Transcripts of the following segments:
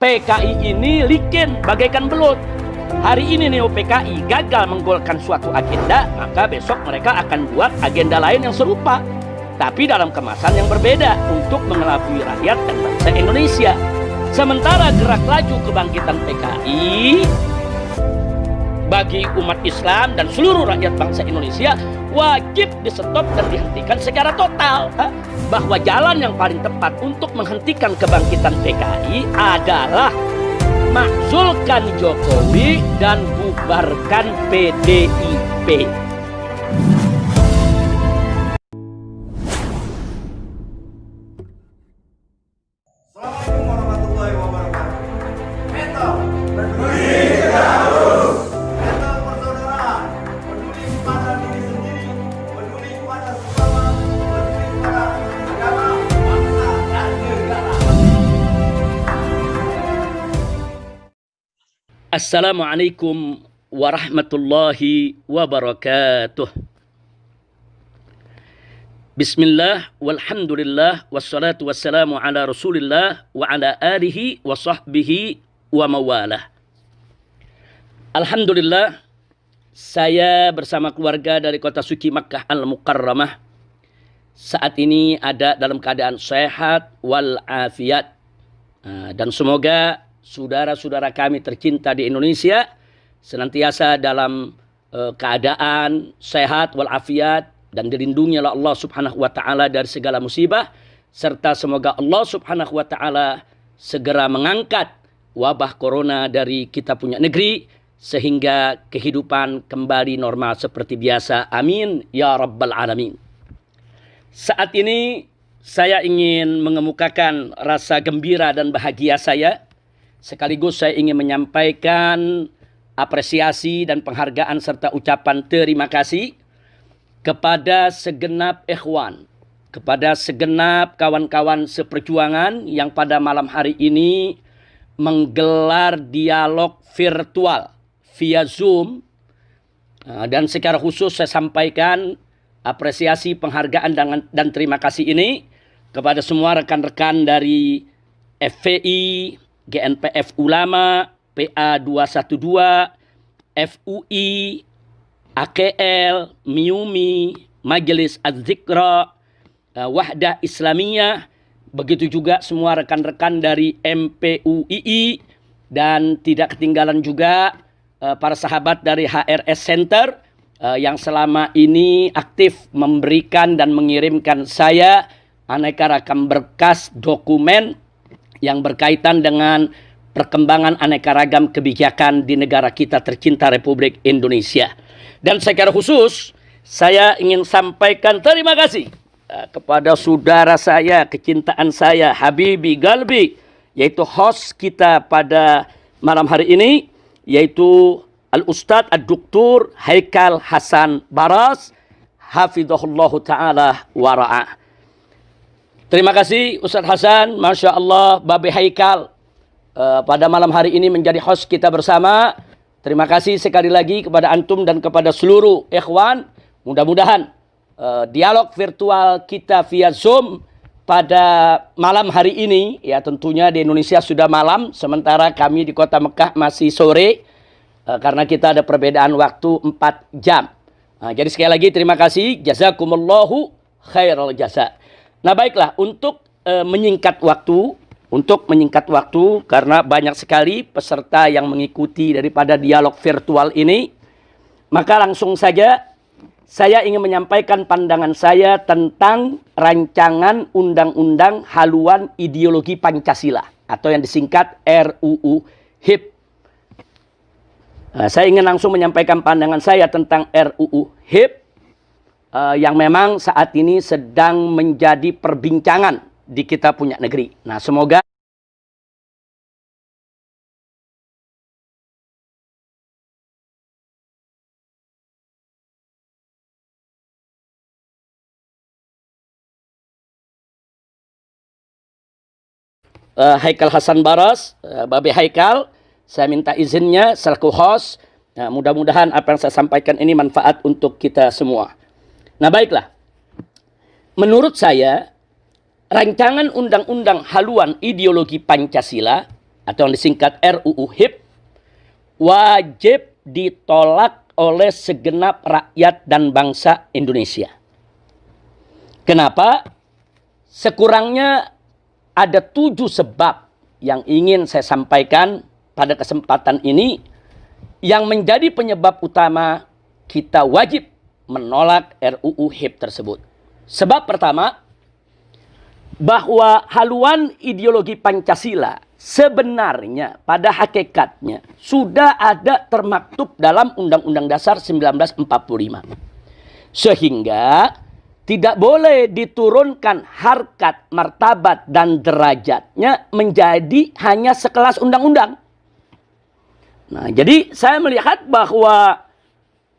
PKI ini licin bagaikan belut. Hari ini Neo PKI gagal menggolkan suatu agenda, maka besok mereka akan buat agenda lain yang serupa, tapi dalam kemasan yang berbeda untuk mengelabui rakyat dan bangsa Indonesia. Sementara gerak laju kebangkitan PKI bagi umat Islam dan seluruh rakyat bangsa Indonesia wajib di-stop dan dihentikan secara total. Bahwa jalan yang paling tepat untuk menghentikan kebangkitan PKI adalah makzulkan Jokowi dan bubarkan PDIP. Assalamualaikum warahmatullahi wabarakatuh. Metal peduli jauh. Metal persaudaraan, peduli pada diri sendiri, peduli pada sesama, peduli pada agama, bangsa dan negara. Assalamualaikum warahmatullahi wabarakatuh. Bismillah, walhamdulillah, wassalatu wassalamu ala rasulillah wa ala alihi wa sahbihi wa mawalah. Alhamdulillah, saya bersama keluarga dari kota suci Makkah Al-Mukarramah saat ini ada dalam keadaan sehat walafiat. Dan semoga saudara-saudara kami tercinta di Indonesia senantiasa dalam keadaan sehat walafiat dan dilindungi oleh Allah Subhanahu wa taala dari segala musibah, serta semoga Allah Subhanahu wa taala segera mengangkat wabah corona dari kita punya negeri sehingga kehidupan kembali normal seperti biasa. Amin ya rabbal alamin. Saat ini saya ingin mengemukakan rasa gembira dan bahagia saya. Sekaligus saya ingin menyampaikan apresiasi dan penghargaan serta ucapan terima kasih kepada segenap ikhwan, kepada segenap kawan-kawan seperjuangan yang pada malam hari ini menggelar dialog virtual via Zoom. Dan secara khusus saya sampaikan apresiasi, penghargaan dan terima kasih ini kepada semua rekan-rekan dari FPI, GNPF Ulama, PA 212, FUI, AKL, MIUMI, Majelis Az-Zikra, Wahdah Islamiyah, begitu juga semua rekan-rekan dari MPUII, dan tidak ketinggalan juga para sahabat dari HRS Center yang selama ini aktif memberikan dan mengirimkan saya aneka ragam berkas dokumen yang berkaitan dengan perkembangan aneka ragam kebijakan di negara kita tercinta Republik Indonesia. Dan secara khusus saya ingin sampaikan terima kasih kepada saudara saya, kecintaan saya, Habibi Galbi, yaitu host kita pada malam hari ini, yaitu Al-Ustadz Ad-Doktor Haikal Hasan Baras, hafizahullahu ta'ala wara'ah. Terima kasih Ustadz Hasan, Masya Allah, Babe Haikal pada malam hari ini menjadi host kita bersama. Terima kasih sekali lagi kepada antum dan kepada seluruh ikhwan. Mudah-mudahan dialog virtual kita via Zoom pada malam hari ini, ya tentunya di Indonesia sudah malam, sementara kami di kota Mekah masih sore, karena kita ada perbedaan waktu 4 jam. Jadi sekali lagi terima kasih, jazakumullahu khairal jasa. Nah baiklah, untuk menyingkat waktu, karena banyak sekali peserta yang mengikuti daripada dialog virtual ini, maka langsung saja saya ingin menyampaikan pandangan saya tentang rancangan undang-undang haluan ideologi Pancasila atau yang disingkat RUU HIP. Saya ingin langsung menyampaikan pandangan saya tentang RUU HIP yang memang saat ini sedang menjadi perbincangan di kita punya negeri. Nah, semoga Haikal Hasan Baras, Babe Haikal, saya minta izinnya selaku host. Nah, mudah-mudahan apa yang saya sampaikan ini manfaat untuk kita semua. Nah, baiklah. Menurut saya, rancangan undang-undang haluan ideologi Pancasila atau yang disingkat RUU HIP wajib ditolak oleh segenap rakyat dan bangsa Indonesia. Kenapa? Sekurangnya ada 7 sebab yang ingin saya sampaikan pada kesempatan ini yang menjadi penyebab utama kita wajib menolak RUU HIP tersebut. Sebab pertama, bahwa haluan ideologi Pancasila sebenarnya pada hakikatnya sudah ada termaktub dalam Undang-Undang Dasar 1945. Sehingga tidak boleh diturunkan harkat, martabat, dan derajatnya menjadi hanya sekelas undang-undang. Nah, jadi saya melihat bahwa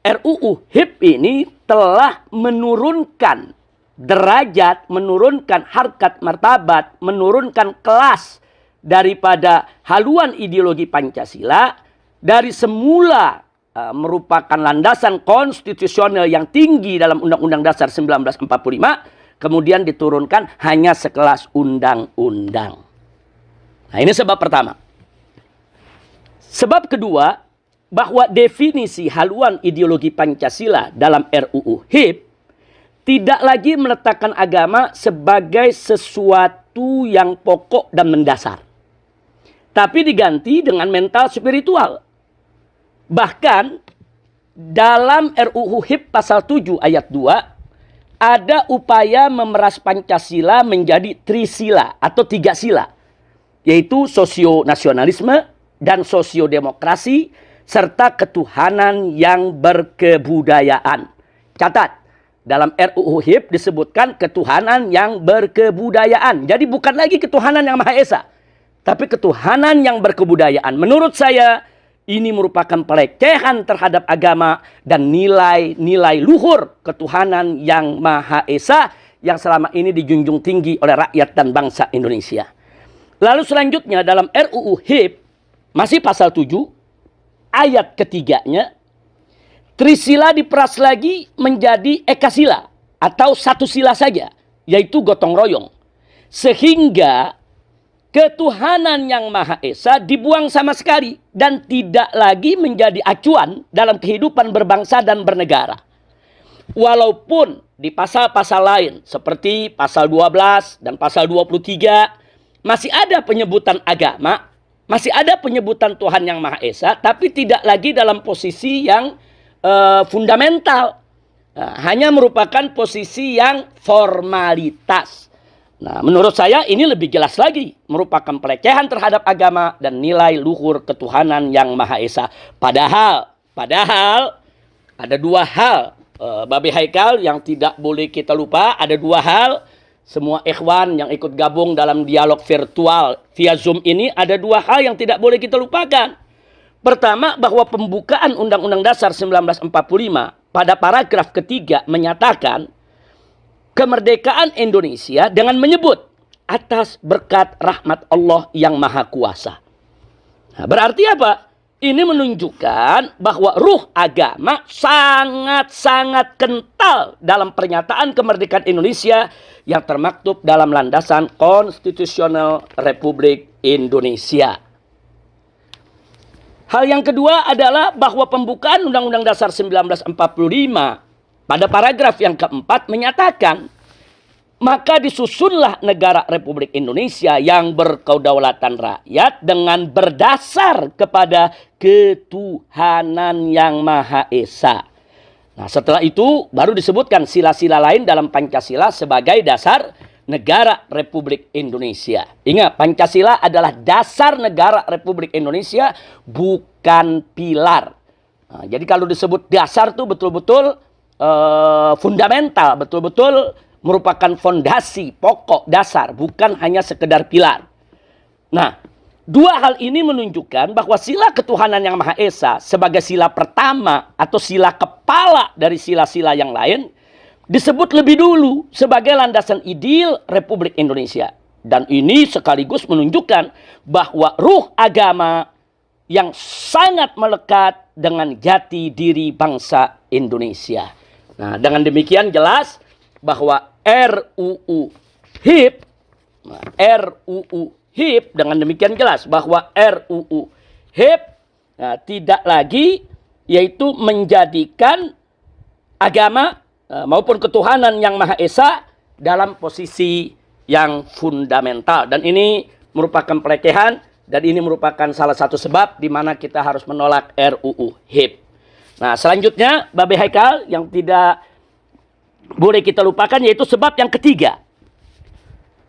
RUU HIP ini telah menurunkan derajat, menurunkan harkat, martabat, menurunkan kelas daripada haluan ideologi Pancasila dari semula merupakan landasan konstitusional yang tinggi dalam Undang-Undang Dasar 1945, kemudian diturunkan hanya sekelas undang-undang. Nah, ini sebab pertama. Sebab kedua, bahwa definisi haluan ideologi Pancasila dalam RUU HIP tidak lagi meletakkan agama sebagai sesuatu yang pokok dan mendasar, tapi diganti dengan mental spiritual. Bahkan dalam RUU HIP pasal 7 ayat 2 ada upaya memeras Pancasila menjadi trisila atau 3 sila, yaitu sosio-nasionalisme dan sosio-demokrasi serta ketuhanan yang berkebudayaan. Catat, dalam RUU HIP disebutkan ketuhanan yang berkebudayaan. Jadi bukan lagi ketuhanan yang Maha Esa, tapi ketuhanan yang berkebudayaan. Menurut saya ini merupakan pelecehan terhadap agama dan nilai-nilai luhur ketuhanan yang Maha Esa yang selama ini dijunjung tinggi oleh rakyat dan bangsa Indonesia. Lalu selanjutnya dalam RUU HIP masih pasal 7 ayat ketiganya, trisila diperas lagi menjadi ekasila atau satu sila saja, yaitu gotong royong. Sehingga ketuhanan yang Maha Esa dibuang sama sekali dan tidak lagi menjadi acuan dalam kehidupan berbangsa dan bernegara. Walaupun di pasal-pasal lain seperti pasal 12 dan pasal 23 masih ada penyebutan agama, masih ada penyebutan Tuhan yang Maha Esa, tapi tidak lagi dalam posisi yang fundamental. Hanya merupakan posisi yang formalitas. Nah, menurut saya ini lebih jelas lagi merupakan pelecehan terhadap agama dan nilai luhur ketuhanan yang Maha Esa. Padahal ada 2 hal, Babe Haikal, yang tidak boleh kita lupa. Ada 2 hal, semua ikhwan yang ikut gabung dalam dialog virtual via Zoom ini, ada 2 hal yang tidak boleh kita lupakan. Pertama, bahwa pembukaan Undang-Undang Dasar 1945 pada paragraf ketiga menyatakan kemerdekaan Indonesia dengan menyebut atas berkat rahmat Allah yang Maha Kuasa. Nah, berarti apa? Ini menunjukkan bahwa ruh agama sangat-sangat kental dalam pernyataan kemerdekaan Indonesia yang termaktub dalam landasan konstitusional Republik Indonesia. Hal yang kedua adalah bahwa pembukaan Undang-Undang Dasar 1945 pada paragraf yang keempat menyatakan, maka disusunlah negara Republik Indonesia yang berkedaulatan rakyat dengan berdasar kepada ketuhanan yang Maha Esa. Nah, setelah itu baru disebutkan sila-sila lain dalam Pancasila sebagai dasar negara Republik Indonesia. Ingat, Pancasila adalah dasar negara Republik Indonesia, bukan pilar. Nah, jadi kalau disebut dasar itu betul-betul fundamental, betul-betul merupakan fondasi, pokok, dasar, bukan hanya sekedar pilar. Nah, 2 hal ini menunjukkan bahwa sila ketuhanan yang Maha Esa sebagai sila pertama atau sila kepala dari sila-sila yang lain disebut lebih dulu sebagai landasan ideal Republik Indonesia. Dan ini sekaligus menunjukkan bahwa ruh agama yang sangat melekat dengan jati diri bangsa Indonesia. Nah, dengan demikian jelas bahwa RUU HIP HIP dengan demikian jelas bahwa RUU HIP tidak lagi yaitu menjadikan agama maupun ketuhanan yang Maha Esa dalam posisi yang fundamental. Dan ini merupakan pelecehan dan ini merupakan salah satu sebab di mana kita harus menolak RUU HIP. Nah, selanjutnya Babe Haikal yang tidak boleh kita lupakan yaitu sebab yang ketiga.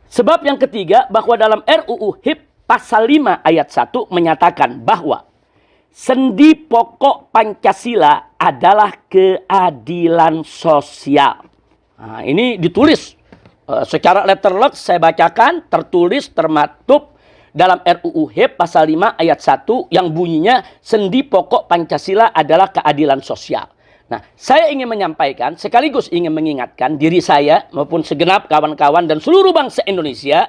Sebab yang ketiga bahwa dalam RUU HIP pasal 5 ayat 1 menyatakan bahwa sendi pokok Pancasila adalah keadilan sosial. Nah, ini ditulis secara letterlock, saya bacakan, tertulis, termaktub dalam RUU HIP pasal 5 ayat 1 yang bunyinya sendi pokok Pancasila adalah keadilan sosial. Nah, saya ingin menyampaikan sekaligus ingin mengingatkan diri saya maupun segenap kawan-kawan dan seluruh bangsa Indonesia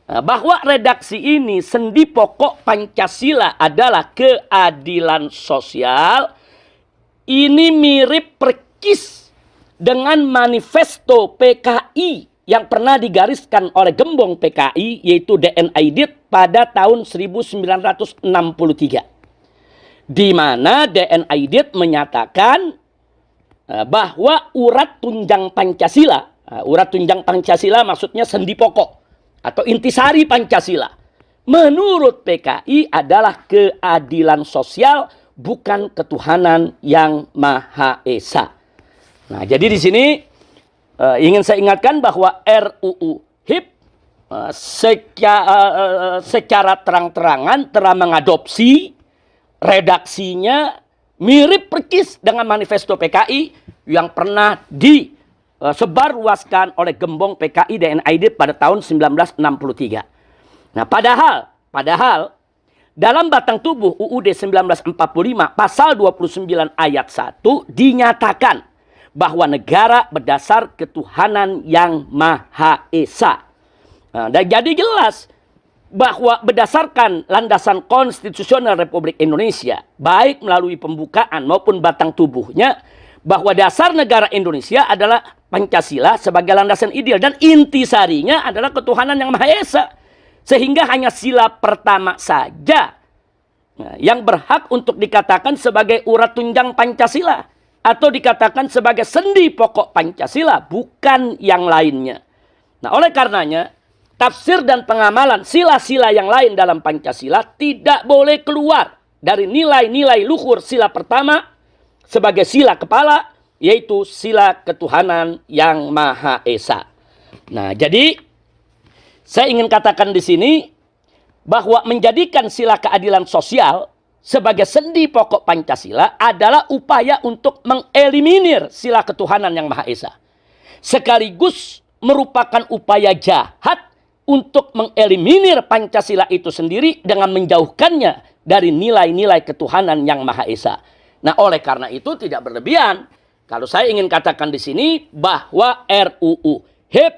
bahwa redaksi ini sendi pokok Pancasila adalah keadilan sosial. Ini mirip persis dengan manifesto PKI yang pernah digariskan oleh gembong PKI yaitu DN Aidit pada tahun 1963. Di mana DN Aidit menyatakan bahwa urat tunjang Pancasila, urat tunjang Pancasila maksudnya sendi pokok atau intisari Pancasila, menurut PKI adalah keadilan sosial, bukan ketuhanan yang Maha Esa. Nah, jadi di sini ingin saya ingatkan bahwa RUU HIP secara terang-terangan telah mengadopsi redaksinya mirip persis dengan manifesto PKI yang pernah disebarluaskan oleh gembong PKI DN Aidit pada tahun 1963. Nah, padahal dalam batang tubuh UUD 1945 pasal 29 ayat 1 dinyatakan bahwa negara berdasar ketuhanan yang Maha Esa. Nah, dan jadi jelas bahwa berdasarkan landasan konstitusional Republik Indonesia, baik melalui pembukaan maupun batang tubuhnya, bahwa dasar negara Indonesia adalah Pancasila sebagai landasan ideal dan intisarinya adalah ketuhanan yang Maha Esa. Sehingga hanya sila pertama saja yang berhak untuk dikatakan sebagai urat tunjang Pancasila atau dikatakan sebagai sendi pokok Pancasila, bukan yang lainnya. Nah, oleh karenanya tafsir dan pengamalan sila-sila yang lain dalam Pancasila tidak boleh keluar dari nilai-nilai luhur sila pertama sebagai sila kepala, yaitu sila ketuhanan yang Maha Esa. Nah, jadi saya ingin katakan di sini bahwa menjadikan sila keadilan sosial sebagai sendi pokok Pancasila adalah upaya untuk mengeliminir sila ketuhanan yang Maha Esa. Sekaligus merupakan upaya jahat untuk mengeliminir Pancasila itu sendiri dengan menjauhkannya dari nilai-nilai ketuhanan yang Maha Esa. Nah, oleh karena itu tidak berlebihan kalau saya ingin katakan di sini bahwa RUU HIP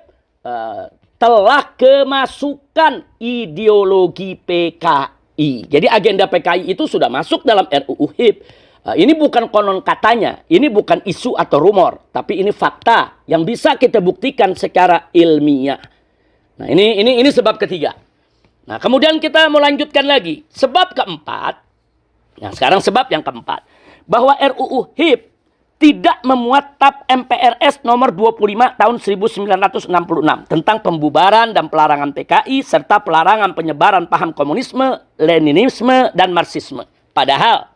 telah kemasukan ideologi PKI. Jadi agenda PKI itu sudah masuk dalam RUU HIP. Ini bukan konon katanya, ini bukan isu atau rumor, tapi ini fakta yang bisa kita buktikan secara ilmiah. Nah, ini sebab ketiga. Nah, kemudian kita melanjutkan lagi. Sebab keempat, nah sekarang sebab yang keempat, bahwa RUU HIP tidak memuat TAP MPRS nomor 25 tahun 1966 tentang pembubaran dan pelarangan PKI serta pelarangan penyebaran paham komunisme, Leninisme, dan Marxisme. Padahal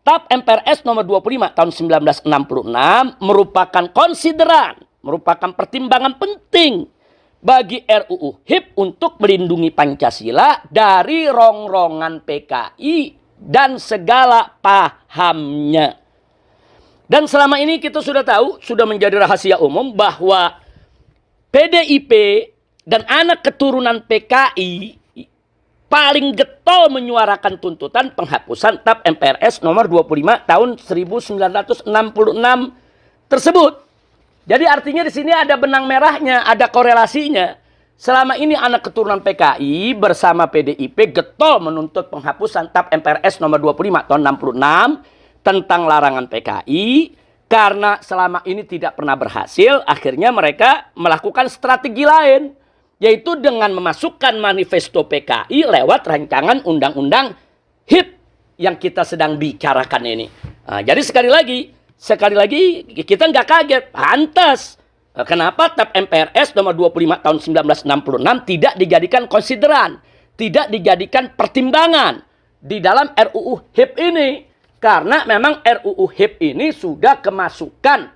TAP MPRS nomor 25 tahun 1966 merupakan konsideran, merupakan pertimbangan penting bagi RUU HIP untuk melindungi Pancasila dari rongrongan PKI dan segala pahamnya. Dan selama ini kita sudah tahu, sudah menjadi rahasia umum bahwa PDIP dan anak keturunan PKI paling getol menyuarakan tuntutan penghapusan TAP MPRS nomor 25 tahun 1966 tersebut. Jadi artinya di sini ada benang merahnya, ada korelasinya. Selama ini anak keturunan PKI bersama PDIP getol menuntut penghapusan TAP MPRS nomor 25 tahun 66 tentang larangan PKI, karena selama ini tidak pernah berhasil, akhirnya mereka melakukan strategi lain, yaitu dengan memasukkan manifesto PKI lewat rancangan undang-undang HIP yang kita sedang bicarakan ini. Jadi sekali lagi kita nggak kaget, pantas. Kenapa TAP MPRS nomor 25 tahun 1966 tidak dijadikan konsideran, tidak dijadikan pertimbangan di dalam RUU HIP ini? Karena memang RUU HIP ini sudah kemasukan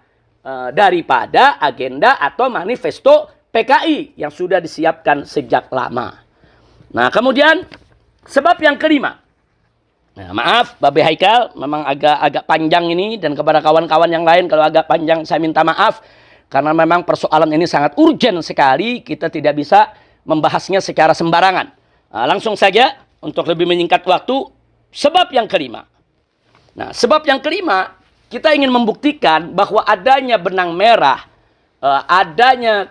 daripada agenda atau manifesto PKI yang sudah disiapkan sejak lama. Nah, kemudian sebab yang kelima. Nah, maaf, Babe Haikal, memang agak panjang ini, dan kepada kawan-kawan yang lain kalau agak panjang saya minta maaf. Karena memang persoalan ini sangat urgent sekali, kita tidak bisa membahasnya secara sembarangan. Nah, langsung saja, untuk lebih menyingkat waktu, sebab yang kelima. Nah, sebab yang kelima, kita ingin membuktikan bahwa adanya benang merah, adanya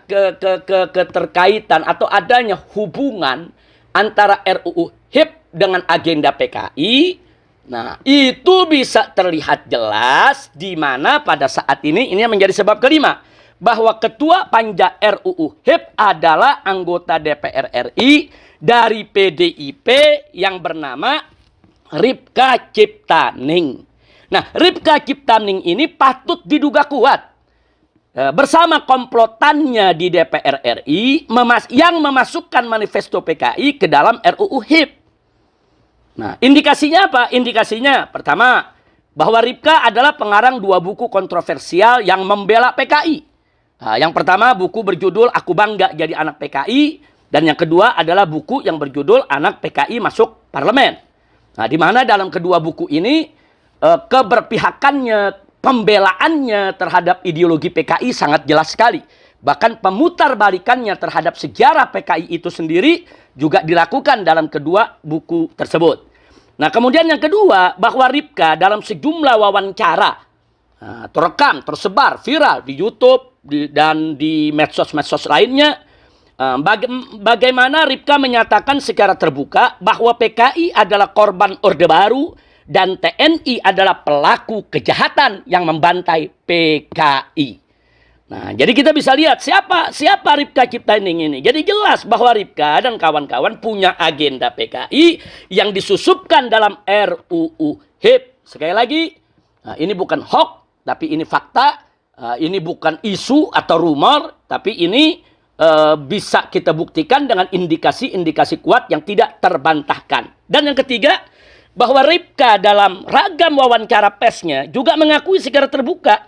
keterkaitan atau adanya hubungan antara RUU HIP dengan agenda PKI. Nah, itu bisa terlihat jelas di mana pada saat ini yang menjadi sebab kelima, bahwa Ketua Panja RUU HIP adalah anggota DPR RI dari PDIP yang bernama Ripka Ciptaning. Nah, Ripka Ciptaning ini patut diduga kuat bersama komplotannya di DPR RI yang memasukkan manifesto PKI ke dalam RUU HIP. Nah, indikasinya apa? Indikasinya pertama, bahwa Ripka adalah pengarang 2 buku kontroversial yang membela PKI. Nah, yang pertama buku berjudul Aku Bangga Jadi Anak PKI, dan yang kedua adalah buku yang berjudul Anak PKI Masuk Parlemen. Nah, di mana dalam kedua buku ini keberpihakannya, pembelaannya terhadap ideologi PKI sangat jelas sekali. Bahkan pemutarbalikannya terhadap sejarah PKI itu sendiri juga dilakukan dalam kedua buku tersebut. Nah, kemudian yang kedua, bahwa Ripka dalam sejumlah wawancara terekam, tersebar, viral di YouTube dan di medsos-medsos lainnya, bagaimana Ripka menyatakan secara terbuka bahwa PKI adalah korban Orde Baru dan TNI adalah pelaku kejahatan yang membantai PKI. Nah, jadi kita bisa lihat siapa Ripka Ciptaning ini. Jadi jelas bahwa Ripka dan kawan-kawan punya agenda PKI yang disusupkan dalam RUU HIP. Sekali lagi, ini bukan hoax, tapi ini fakta. Ini bukan isu atau rumor, tapi ini bisa kita buktikan dengan indikasi-indikasi kuat yang tidak terbantahkan. Dan yang ketiga, bahwa Ripka dalam ragam wawancara persnya juga mengakui secara terbuka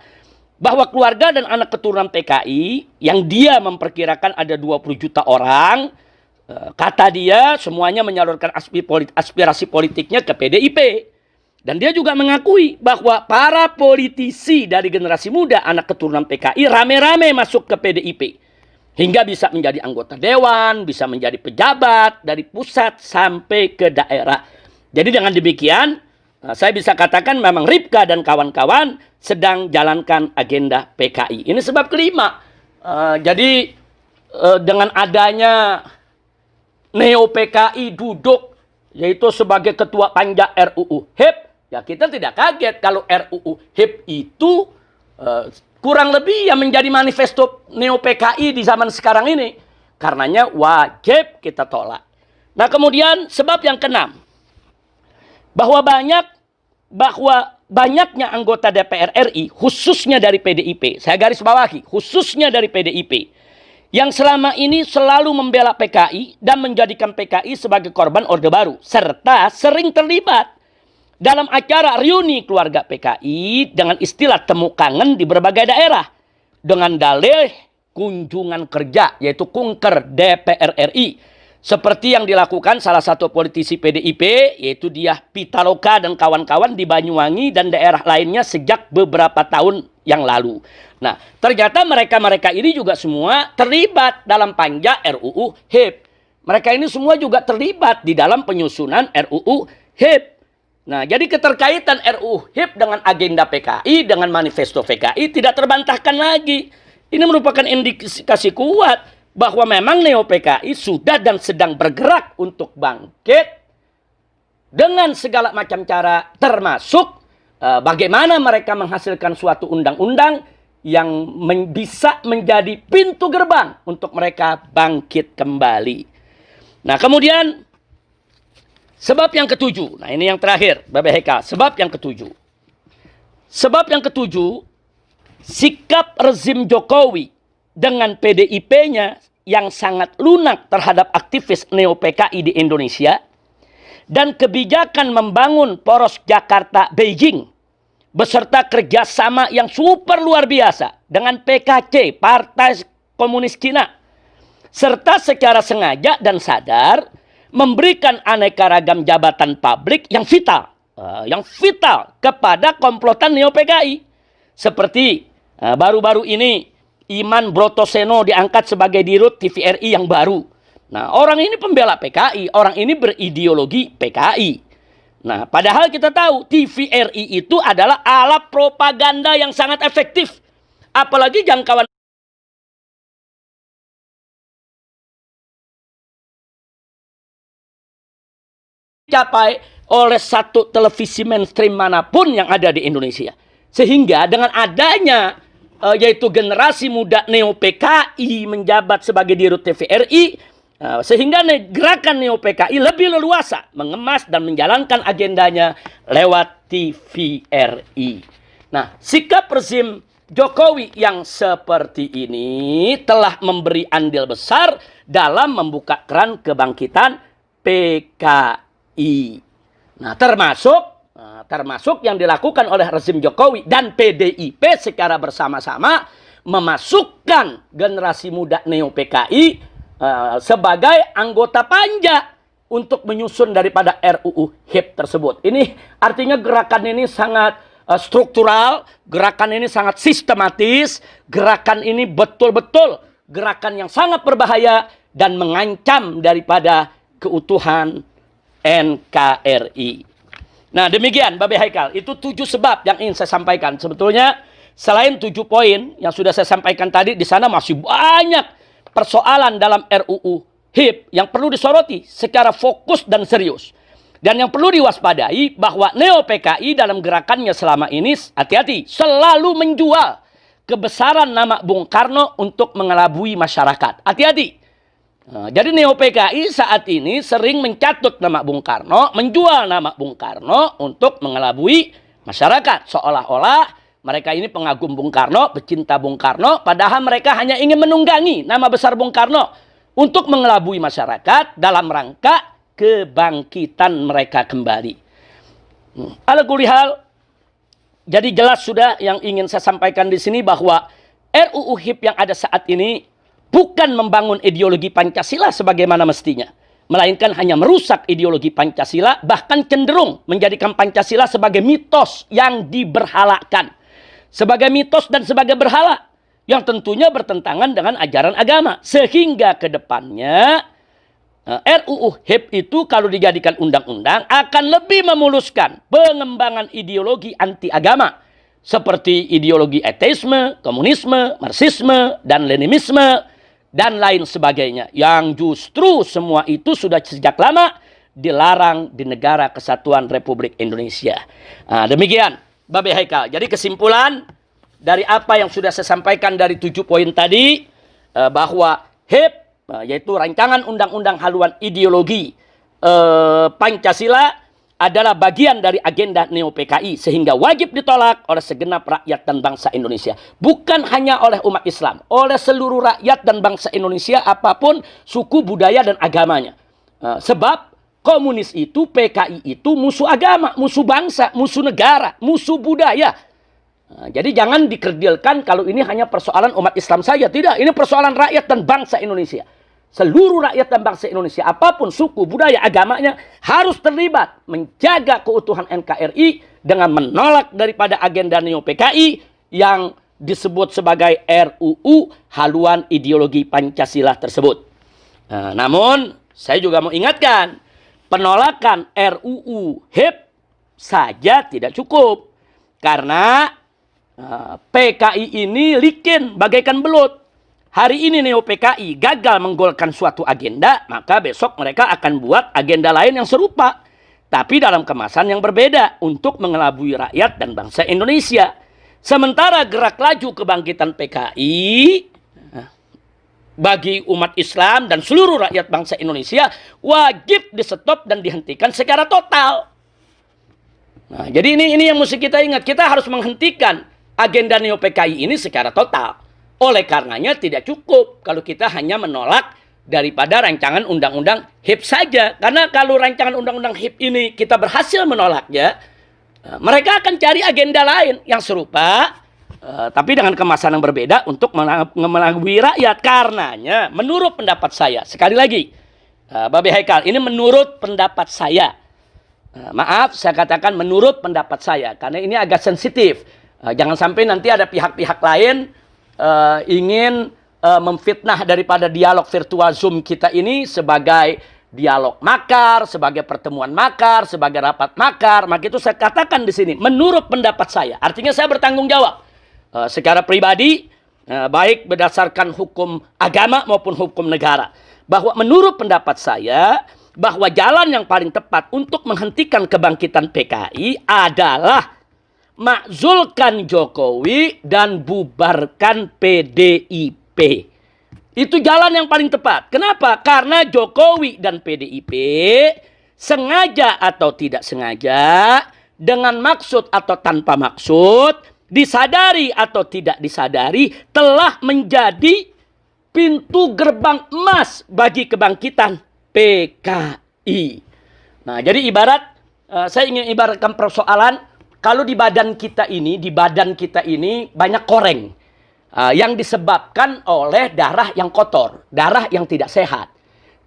bahwa keluarga dan anak keturunan PKI yang dia memperkirakan ada 20 juta orang, kata dia semuanya menyalurkan aspirasi politiknya ke PDIP. Dan dia juga mengakui bahwa para politisi dari generasi muda anak keturunan PKI rame-rame masuk ke PDIP. Hingga bisa menjadi anggota dewan, bisa menjadi pejabat dari pusat sampai ke daerah. Jadi dengan demikian, saya bisa katakan memang Ripka dan kawan-kawan sedang jalankan agenda PKI. Ini sebab kelima. Jadi dengan adanya Neo PKI duduk, yaitu sebagai ketua panja RUU HIP, ya kita tidak kaget kalau RUU HIP itu kurang lebih yang menjadi manifesto Neo PKI di zaman sekarang ini. Karenanya wajib kita tolak. Nah, kemudian sebab yang keenam, bahwa banyaknya anggota DPR RI, khususnya dari PDIP, saya garis bawahi, khususnya dari PDIP, yang selama ini selalu membela PKI dan menjadikan PKI sebagai korban Orde Baru, serta sering terlibat dalam acara reuni keluarga PKI dengan istilah temu kangen di berbagai daerah, dengan dalih kunjungan kerja, yaitu kunker DPR RI. Seperti yang dilakukan salah satu politisi PDIP, yaitu dia Pitaloka dan kawan-kawan di Banyuwangi dan daerah lainnya sejak beberapa tahun yang lalu. Nah, ternyata mereka-mereka ini juga semua terlibat dalam panja RUU HIP. Mereka ini semua juga terlibat di dalam penyusunan RUU HIP. Nah, jadi keterkaitan RUU HIP dengan agenda PKI, dengan manifesto PKI tidak terbantahkan lagi. Ini merupakan indikasi kuat bahwa memang Neo PKI sudah dan sedang bergerak untuk bangkit dengan segala macam cara, termasuk bagaimana mereka menghasilkan suatu undang-undang yang bisa menjadi pintu gerbang untuk mereka bangkit kembali. Nah, kemudian sebab yang ketujuh. Nah, ini yang terakhir, Bapak Heka. Sebab yang ketujuh. Sebab yang ketujuh, sikap rezim Jokowi dengan PDIP-nya yang sangat lunak terhadap aktivis neo-PKI di Indonesia dan kebijakan membangun poros Jakarta-Beijing beserta kerjasama yang super luar biasa dengan PKC, Partai Komunis Cina, serta secara sengaja dan sadar memberikan aneka ragam jabatan publik yang vital kepada komplotan neo-PKI. Seperti baru-baru ini Iman Brotoseno diangkat sebagai dirut TVRI yang baru. Nah, orang ini pembela PKI, orang ini berideologi PKI. Nah, padahal kita tahu TVRI itu adalah alat propaganda yang sangat efektif. Apalagi jangkauan dicapai oleh satu televisi mainstream manapun yang ada di Indonesia. Sehingga dengan adanya yaitu generasi muda neo-PKI menjabat sebagai dirut TVRI, sehingga gerakan neo-PKI lebih leluasa mengemas dan menjalankan agendanya lewat TVRI. Nah, sikap rezim Jokowi yang seperti ini telah memberi andil besar dalam membuka keran kebangkitan PKI. Nah, termasuk yang dilakukan oleh rezim Jokowi dan PDIP secara bersama-sama memasukkan generasi muda neo-PKI sebagai anggota panja untuk menyusun daripada RUU HIP tersebut. Ini artinya gerakan ini sangat struktural, gerakan ini sangat sistematis, gerakan ini betul-betul gerakan yang sangat berbahaya dan mengancam daripada keutuhan NKRI. Nah, demikian Bapak Haikal, itu 7 sebab yang ingin saya sampaikan. Sebetulnya selain 7 poin yang sudah saya sampaikan tadi, di sana masih banyak persoalan dalam RUU HIP yang perlu disoroti secara fokus dan serius. Dan yang perlu diwaspadai bahwa neo-PKI dalam gerakannya selama ini, hati-hati, selalu menjual kebesaran nama Bung Karno untuk mengelabui masyarakat. Hati-hati. Nah, jadi neo-PKI saat ini sering mencatut nama Bung Karno, menjual nama Bung Karno untuk mengelabui masyarakat. Seolah-olah mereka ini pengagum Bung Karno, pecinta Bung Karno, padahal mereka hanya ingin menunggangi nama besar Bung Karno untuk mengelabui masyarakat dalam rangka kebangkitan mereka kembali. Ala kulihal, jadi jelas sudah yang ingin saya sampaikan di sini bahwa RUU HIP yang ada saat ini bukan membangun ideologi Pancasila sebagaimana mestinya, melainkan hanya merusak ideologi Pancasila, bahkan cenderung menjadikan Pancasila sebagai mitos yang diberhalakan, sebagai mitos dan sebagai berhala yang tentunya bertentangan dengan ajaran agama. Sehingga ke depannya RUU HIP itu kalau dijadikan undang-undang akan lebih memuluskan pengembangan ideologi anti agama seperti ideologi ateisme, komunisme, marxisme, dan leninisme dan lain sebagainya, yang justru semua itu sudah sejak lama dilarang di negara Kesatuan Republik Indonesia. Nah, demikian Bapak Haikal. Jadi kesimpulan dari apa yang sudah saya sampaikan dari 7 poin tadi, bahwa HIP yaitu rancangan undang-undang haluan ideologi Pancasila adalah bagian dari agenda neo-PKI sehingga wajib ditolak oleh segenap rakyat dan bangsa Indonesia. Bukan hanya oleh umat Islam, oleh seluruh rakyat dan bangsa Indonesia apapun suku, budaya, dan agamanya. Sebab komunis itu, PKI itu musuh agama, musuh bangsa, musuh negara, musuh budaya. Jadi jangan dikerdilkan kalau ini hanya persoalan umat Islam saja. Tidak, ini persoalan rakyat dan bangsa Indonesia. Seluruh rakyat dan bangsa Indonesia, apapun suku, budaya, agamanya, harus terlibat menjaga keutuhan NKRI dengan menolak daripada agenda neo-PKI yang disebut sebagai RUU haluan ideologi Pancasila tersebut. Namun, saya juga mau ingatkan, penolakan RUU HIP saja tidak cukup. Karena PKI ini licin bagaikan belut. Hari ini neo-PKI gagal menggolkan suatu agenda, maka besok mereka akan buat agenda lain yang serupa, tapi dalam kemasan yang berbeda untuk mengelabui rakyat dan bangsa Indonesia. Sementara gerak laju kebangkitan PKI bagi umat Islam dan seluruh rakyat bangsa Indonesia wajib di-stop dan dihentikan secara total. Nah, jadi ini yang mesti kita ingat. Kita harus menghentikan agenda Neo PKI ini secara total. Oleh karenanya tidak cukup kalau kita hanya menolak daripada rancangan undang-undang HIP saja. Karena kalau rancangan undang-undang HIP ini kita berhasil menolaknya, mereka akan cari agenda lain yang serupa, tapi dengan kemasan yang berbeda untuk mengelabui rakyat. Karenanya, menurut pendapat saya, sekali lagi, Babe Haikal, ini menurut pendapat saya. Maaf, saya katakan menurut pendapat saya, karena ini agak sensitif. Jangan sampai nanti ada pihak-pihak lain ingin memfitnah daripada dialog virtual Zoom kita ini sebagai dialog makar, sebagai pertemuan makar, sebagai rapat makar. Maka itu saya katakan di sini, menurut pendapat saya. Artinya saya bertanggung jawab secara pribadi, baik berdasarkan hukum agama maupun hukum negara. Bahwa menurut pendapat saya, bahwa jalan yang paling tepat untuk menghentikan kebangkitan PKI adalah makzulkan Jokowi dan bubarkan PDIP. Itu jalan yang paling tepat. Kenapa? Karena Jokowi dan PDIP sengaja atau tidak sengaja, dengan maksud atau tanpa maksud, disadari atau tidak disadari, telah menjadi pintu gerbang emas bagi kebangkitan PKI. Nah, jadi saya ingin ibaratkan persoalan, kalau di badan kita ini banyak koreng yang disebabkan oleh darah yang kotor, darah yang tidak sehat.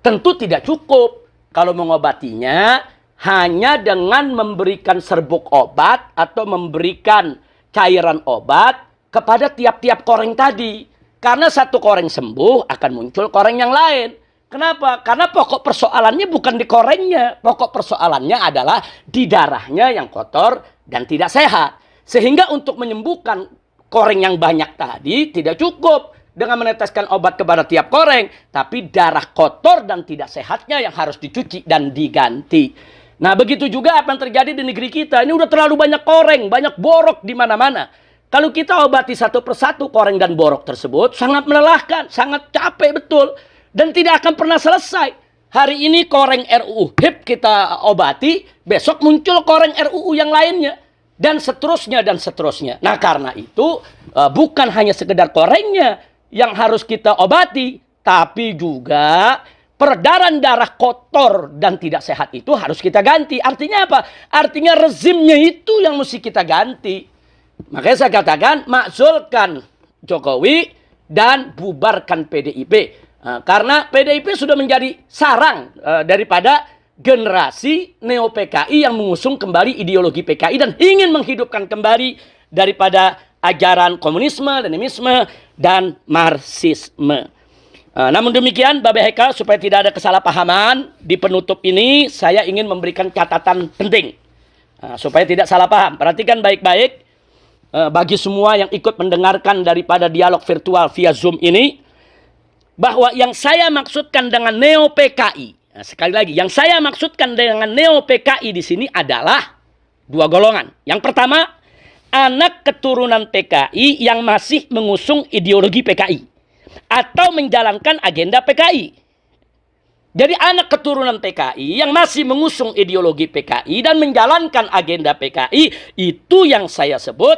Tentu tidak cukup kalau mengobatinya hanya dengan memberikan serbuk obat atau memberikan cairan obat kepada tiap-tiap koreng tadi. Karena satu koreng sembuh akan muncul koreng yang lain. Kenapa? Karena pokok persoalannya bukan di korengnya. Pokok persoalannya adalah di darahnya yang kotor dan tidak sehat. Sehingga untuk menyembuhkan koreng yang banyak tadi tidak cukup dengan meneteskan obat kepada tiap koreng. Tapi darah kotor dan tidak sehatnya yang harus dicuci dan diganti. Nah, begitu juga apa yang terjadi di negeri kita. Ini udah terlalu banyak koreng, banyak borok di mana-mana. Kalau kita obati satu persatu koreng dan borok tersebut, sangat melelahkan, sangat capek betul. Dan tidak akan pernah selesai. Hari ini koreng RUU HIP kita obati, besok muncul koreng RUU yang lainnya. Dan seterusnya, dan seterusnya. Nah, karena itu, bukan hanya sekedar korengnya yang harus kita obati, tapi juga peredaran darah kotor dan tidak sehat itu harus kita ganti. Artinya apa? Artinya rezimnya itu yang mesti kita ganti. Makanya saya katakan, makzulkan Jokowi dan bubarkan PDIP. Karena PDIP sudah menjadi sarang daripada generasi Neo PKI yang mengusung kembali ideologi PKI dan ingin menghidupkan kembali daripada ajaran komunisme, leninisme, dan marxisme. Namun demikian, Babe Haikal, supaya tidak ada kesalahpahaman, di penutup ini saya ingin memberikan catatan penting. Supaya tidak salah paham. Perhatikan baik-baik bagi semua yang ikut mendengarkan daripada dialog virtual via Zoom ini, bahwa yang saya maksudkan dengan Neo PKI, nah, sekali lagi, yang saya maksudkan dengan Neo PKI di sini adalah dua golongan. Yang pertama, anak keturunan PKI yang masih mengusung ideologi PKI atau menjalankan agenda PKI. Jadi anak keturunan PKI yang masih mengusung ideologi PKI dan menjalankan agenda PKI, itu yang saya sebut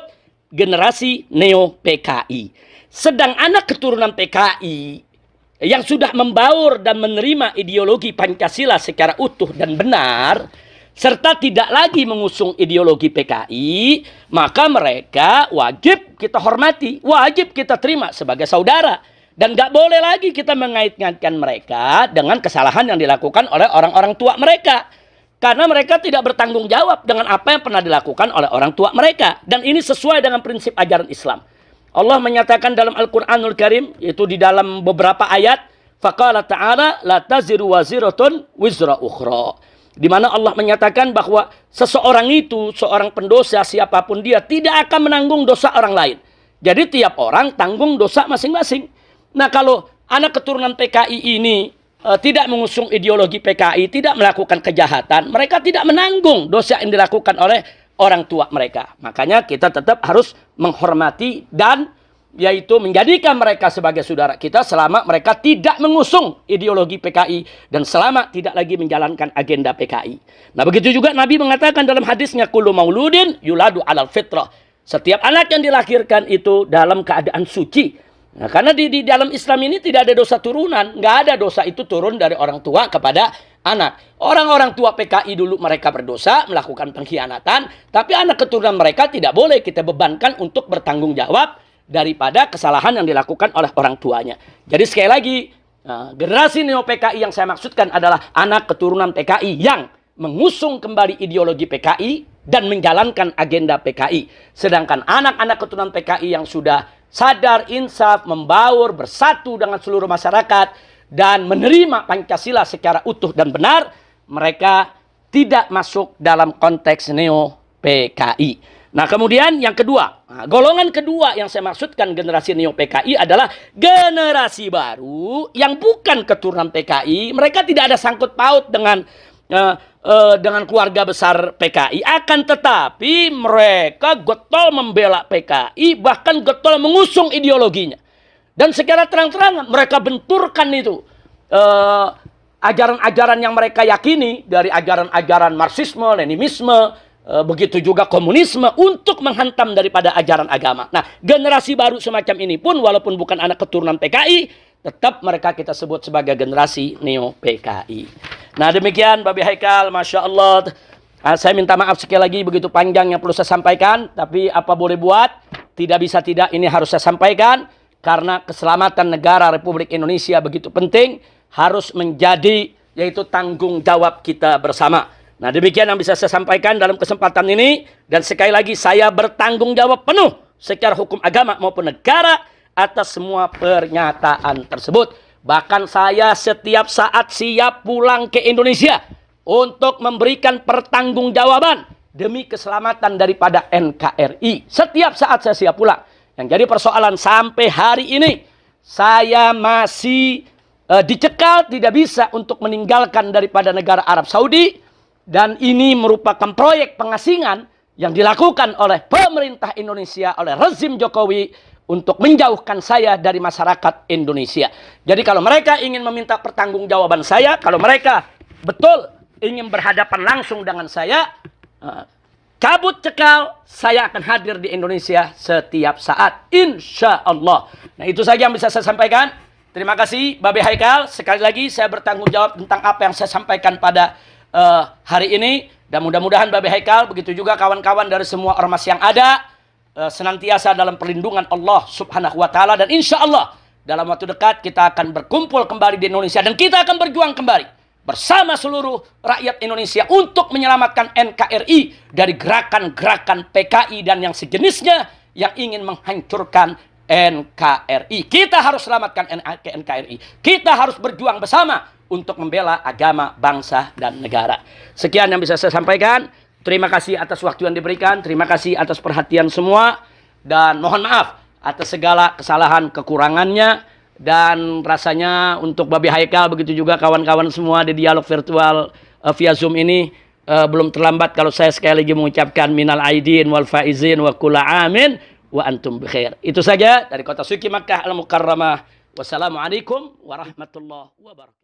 generasi Neo PKI. Sedang anak keturunan PKI yang sudah membaur dan menerima ideologi Pancasila secara utuh dan benar, serta tidak lagi mengusung ideologi PKI, maka mereka wajib kita hormati, wajib kita terima sebagai saudara. Dan gak boleh lagi kita mengait-ngaitkan mereka dengan kesalahan yang dilakukan oleh orang-orang tua mereka. Karena mereka tidak bertanggung jawab dengan apa yang pernah dilakukan oleh orang tua mereka. Dan ini sesuai dengan prinsip ajaran Islam. Allah menyatakan dalam Al-Quranul Karim, yaitu di dalam beberapa ayat, faqala ta'ala la taziru waziratun wizra ukhra. Di mana Allah menyatakan bahwa seseorang itu, seorang pendosa siapapun dia, tidak akan menanggung dosa orang lain. Jadi tiap orang tanggung dosa masing-masing. Nah, kalau anak keturunan PKI ini tidak mengusung ideologi PKI, tidak melakukan kejahatan, mereka tidak menanggung dosa yang dilakukan oleh orang tua mereka. Makanya kita tetap harus menghormati dan yaitu menjadikan mereka sebagai saudara kita selama mereka tidak mengusung ideologi PKI dan selama tidak lagi menjalankan agenda PKI. Nah, begitu juga Nabi mengatakan dalam hadisnya, kullu mauludin yuladu alal fitrah. Setiap anak yang dilahirkan itu dalam keadaan suci. Nah, karena di dalam Islam ini tidak ada dosa turunan. Nggak ada dosa itu turun dari orang tua kepada anak. Orang-orang tua PKI dulu mereka berdosa, melakukan pengkhianatan. Tapi anak keturunan mereka tidak boleh kita bebankan untuk bertanggung jawab daripada kesalahan yang dilakukan oleh orang tuanya. Jadi sekali lagi, generasi Neo PKI yang saya maksudkan adalah anak keturunan PKI yang mengusung kembali ideologi PKI dan menjalankan agenda PKI. Sedangkan anak-anak keturunan PKI yang sudah sadar, insaf, membaur, bersatu dengan seluruh masyarakat, dan menerima Pancasila secara utuh dan benar, mereka tidak masuk dalam konteks Neo PKI. Nah, kemudian yang kedua, golongan kedua yang saya maksudkan generasi Neo PKI adalah generasi baru yang bukan keturunan PKI. Mereka tidak ada sangkut paut dengan keluarga besar PKI. Akan tetapi mereka getol membela PKI, bahkan getol mengusung ideologinya. Dan secara terang-terangan mereka benturkan itu ajaran-ajaran yang mereka yakini dari ajaran-ajaran Marxisme, Leninisme, begitu juga komunisme untuk menghantam daripada ajaran agama. Nah, generasi baru semacam ini pun walaupun bukan anak keturunan PKI, tetap mereka kita sebut sebagai generasi Neo PKI. Nah, demikian Babi Haikal, Masya Allah. Saya minta maaf sekali lagi begitu panjang yang perlu saya sampaikan, tapi apa boleh buat, tidak bisa tidak ini harus saya sampaikan, karena keselamatan negara Republik Indonesia begitu penting, harus menjadi yaitu tanggung jawab kita bersama. Nah, demikian yang bisa saya sampaikan dalam kesempatan ini. Dan sekali lagi saya bertanggung jawab penuh secara hukum agama maupun negara atas semua pernyataan tersebut. Bahkan saya setiap saat siap pulang ke Indonesia untuk memberikan pertanggungjawaban demi keselamatan daripada NKRI. Setiap saat saya siap pulang. Yang jadi persoalan sampai hari ini, saya masih dicekal, tidak bisa untuk meninggalkan daripada negara Arab Saudi. Dan ini merupakan proyek pengasingan yang dilakukan oleh pemerintah Indonesia, oleh rezim Jokowi untuk menjauhkan saya dari masyarakat Indonesia. Jadi kalau mereka ingin meminta pertanggungjawaban saya, kalau mereka betul ingin berhadapan langsung dengan saya, cabut cekal, saya akan hadir di Indonesia setiap saat, insya Allah. Nah, itu saja yang bisa saya sampaikan. Terima kasih Babi Haikal. Sekali lagi saya bertanggung jawab tentang apa yang saya sampaikan pada hari ini, dan mudah-mudahan Babi Haikal begitu juga kawan-kawan dari semua ormas yang ada senantiasa dalam perlindungan Allah Subhanahu wa taala, dan insya Allah dalam waktu dekat kita akan berkumpul kembali di Indonesia dan kita akan berjuang kembali bersama seluruh rakyat Indonesia untuk menyelamatkan NKRI dari gerakan-gerakan PKI dan yang sejenisnya yang ingin menghancurkan NKRI. Kita harus selamatkan NKRI. Kita harus berjuang bersama untuk membela agama, bangsa, dan negara. Sekian yang bisa saya sampaikan. Terima kasih atas waktu yang diberikan. Terima kasih atas perhatian semua. Dan mohon maaf atas segala kesalahan kekurangannya. Dan rasanya untuk Babi Haikal, begitu juga kawan-kawan semua di dialog virtual via Zoom ini, belum terlambat kalau saya sekali lagi mengucapkan minal aidin wal faizin wa kulla amin wa antum bikhair. Itu saja dari kota suci Makkah Al-Mukarramah. Wassalamualaikum warahmatullahi wabarakatuh.